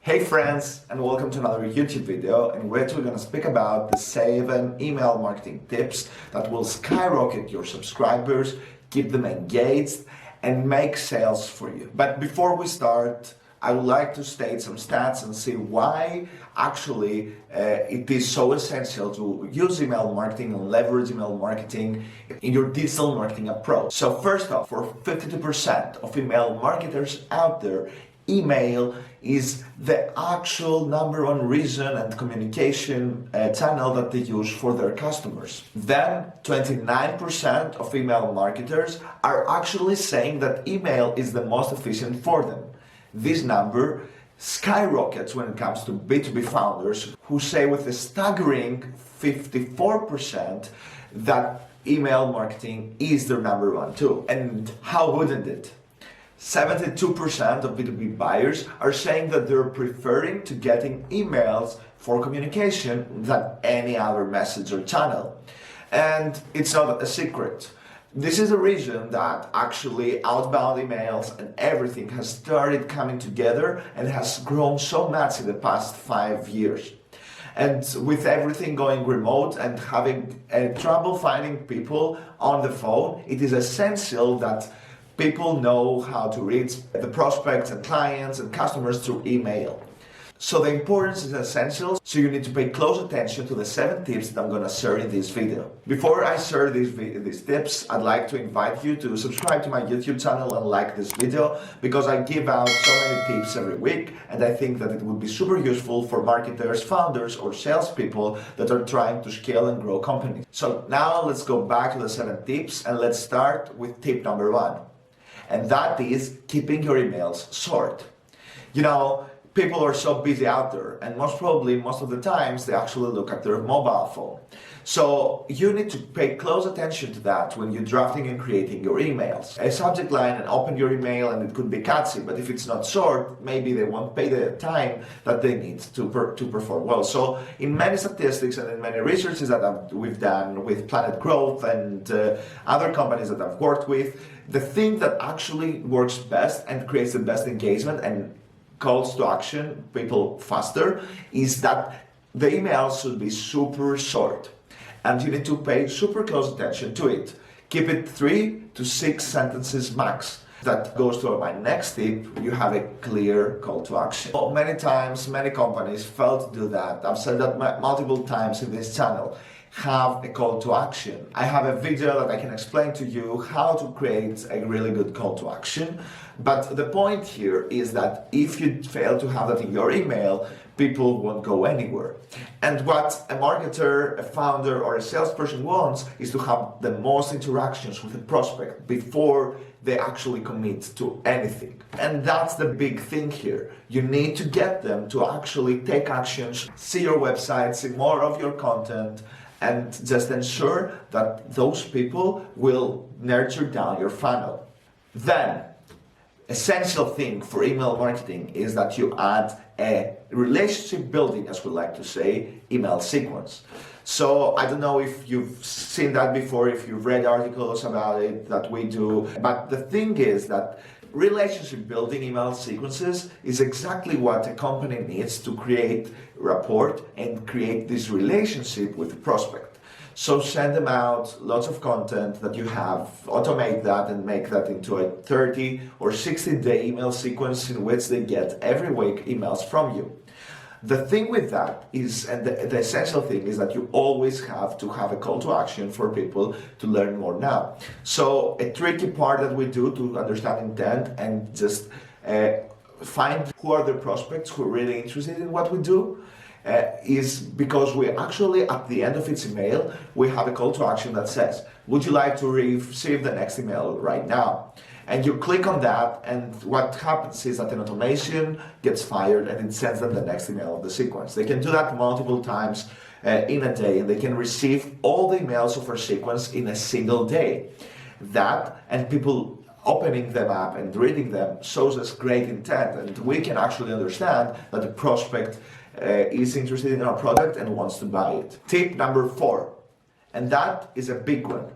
Hey friends, and welcome to another YouTube video in which we're going to speak about the 7 email marketing tips that will skyrocket your subscribers, keep them engaged, and make sales for you. But before we start, I would like to state some stats and see why actually it is so essential to use email marketing and leverage email marketing in your digital marketing approach. So first off, for 52% of email marketers out there, email is the actual #1 reason and communication channel that they use for their customers. Then 29% of email marketers are actually saying that email is the most efficient for them. This number skyrockets when it comes to B2B founders who say with a staggering 54% that email marketing is their #1 tool. And how wouldn't it? 72% of B2B buyers are saying that they're preferring to getting emails for communication than any other message or channel. And it's not a secret. This is a reason that actually outbound emails and everything has started coming together and has grown so much in the past 5 years. And with everything going remote and having trouble finding people on the phone, it is essential that people know how to reach the prospects and clients and customers through email. So the importance is essential, so you need to pay close attention to the 7 tips that I'm going to share in this video. Before I share these tips, I'd like to invite you to subscribe to my YouTube channel and like this video, because I give out so many tips every week, and I think that it would be super useful for marketers, founders, or salespeople that are trying to scale and grow companies. So now let's go back to the 7 tips, and let's start with tip number 1. And that is keeping your emails short. You know, people are so busy out there, and most of the times they actually look at their mobile phone. So you need to pay close attention to that when you're drafting and creating your emails. A subject line and open your email, and it could be catchy, but if it's not short, maybe they won't pay the time that they need to perform well. So in many statistics and in many researches that we've done with Planet Growth and other companies that I've worked with, the thing that actually works best and creates the best engagement and calls to action people faster is that the emails should be super short, and you need to pay super close attention to it. Keep it 3 to 6 sentences max. That goes to my next tip: you have a clear call to action. Many times, many companies fail to do that. I've said that multiple times in this channel. Have a call to action. I have a video that I can explain to you how to create a really good call to action. But the point here is that if you fail to have that in your email, people won't go anywhere. And what a marketer, a founder, or a salesperson wants is to have the most interactions with a prospect before they actually commit to anything. And that's the big thing here. You need to get them to actually take actions, see your website, see more of your content, and just ensure that those people will nurture down your funnel. Then, essential thing for email marketing is that you add a relationship building, as we like to say, email sequence. So I don't know if you've seen that before, if you've read articles about it that we do, but the thing is that relationship building email sequences is exactly what a company needs to create rapport and create this relationship with the prospect. So send them out lots of content that you have, automate that and make that into a 30 or 60-day email sequence in which they get every week emails from you. The thing with that is, and the essential thing is, that you always have to have a call to action for people to learn more now. So a tricky part that we do to understand intent and just find who are the prospects who are really interested in what we do is because we actually, at the end of each email, we have a call to action that says, would you like to receive the next email right now? And you click on that, and what happens is that an automation gets fired and it sends them the next email of the sequence. They can do that multiple times in a day, and they can receive all the emails of our sequence in a single day. That, and people opening them up and reading them, shows us great intent, and we can actually understand that the prospect is interested in our product and wants to buy it. Tip number 4, and that is a big one.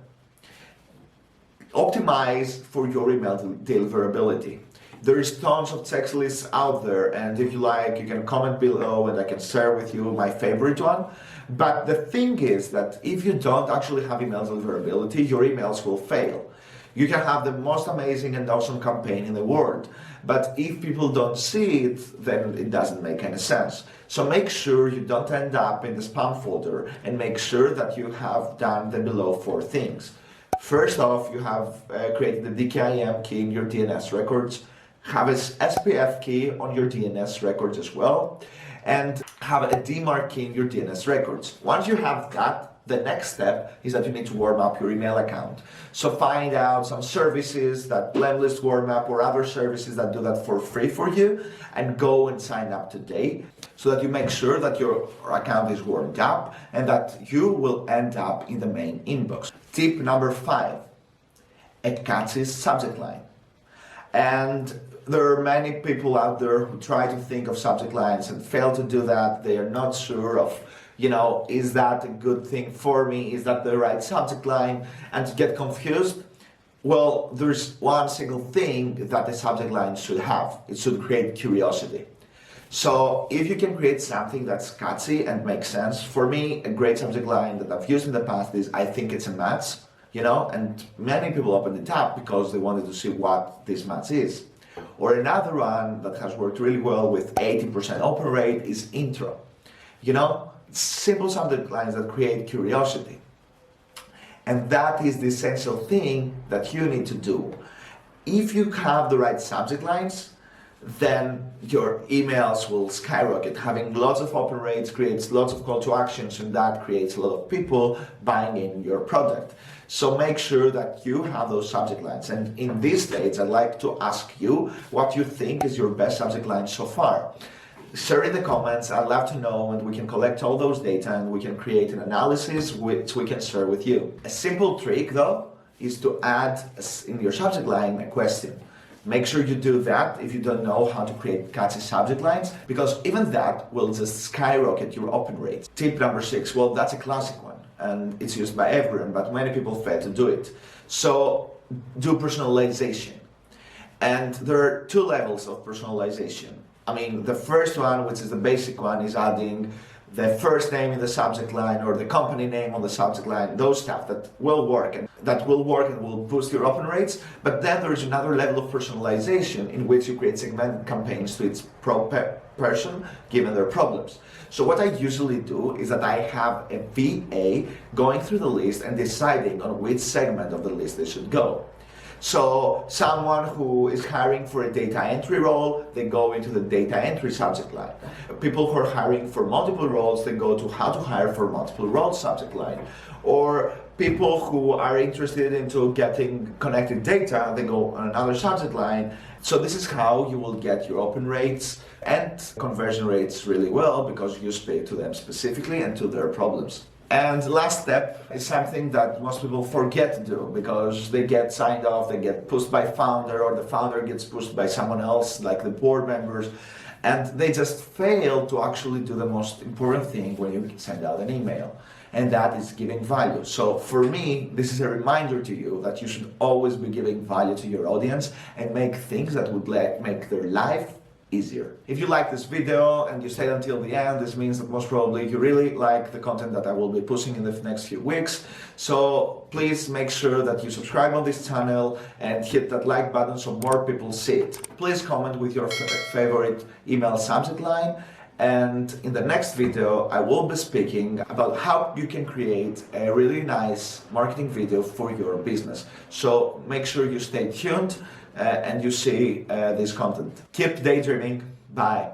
Optimize for your email deliverability. There's tons of checklists out there, and if you like, you can comment below and I can share with you my favorite one. But the thing is that if you don't actually have email deliverability, your emails will fail. You can have the most amazing and awesome campaign in the world, but if people don't see it, then it doesn't make any sense. So make sure you don't end up in the spam folder, and make sure that you have done the below 4 things. First off, you have created the DKIM key in your DNS records, have an SPF key on your DNS records as well, and have a DMARC key in your DNS records. Once you have that, the next step is that you need to warm up your email account. So find out some services that Blamelist warm up or other services that do that for free for you, and go and sign up today so that you make sure that your account is warmed up and that you will end up in the main inbox. Tip number 5, a catchy subject line. And there are many people out there who try to think of subject lines and fail to do that. They are not sure of, is that a good thing for me? Is that the right subject line? And to get confused, well, there's one single thing that the subject line should have. It should create curiosity. So if you can create something that's catchy and makes sense, for me, a great subject line that I've used in the past is, I think it's a match, and many people opened it up because they wanted to see what this match is. Or another one that has worked really well with 80% open rate is intro. Simple subject lines that create curiosity. And that is the essential thing that you need to do. If you have the right subject lines, then your emails will skyrocket. Having lots of open rates creates lots of call to actions, and that creates a lot of people buying in your product. So make sure that you have those subject lines. And in this stage, I'd like to ask you what you think is your best subject line so far. Share in the comments. I'd love to know, and we can collect all those data and we can create an analysis which we can share with you. A simple trick though is to add in your subject line a question. Make sure you do that if you don't know how to create catchy subject lines, because even that will just skyrocket your open rates. Tip number 6, well, that's a classic one and it's used by everyone, but many people fail to do it. So do personalization. And there are 2 levels of personalization. The first one, which is the basic one, is adding the first name in the subject line or the company name on the subject line, those stuff that will work and will boost your open rates. But then there's another level of personalization in which you create segmented campaigns to each person given their problems. So what I usually do is that I have a VA going through the list and deciding on which segment of the list they should go. So someone who is hiring for a data entry role, they go into the data entry subject line. People who are hiring for multiple roles, they go to how to hire for multiple roles subject line. Or people who are interested into getting connected data, they go on another subject line. So this is how you will get your open rates and conversion rates really well, because you speak to them specifically and to their problems. And the last step is something that most people forget to do because they get signed off, they get pushed by founder, or the founder gets pushed by someone else like the board members, and they just fail to actually do the most important thing when you send out an email, and that is giving value. So for me, this is a reminder to you that you should always be giving value to your audience and make things that would make their life easier. If you like this video and you stayed until the end, this means that most probably you really like the content that I will be pushing in the next few weeks. So please make sure that you subscribe on this channel and hit that like button so more people see it. Please comment with your favorite email subject line. And in the next video, I will be speaking about how you can create a really nice marketing video for your business. So make sure you stay tuned and you see this content. Keep daydreaming. Bye.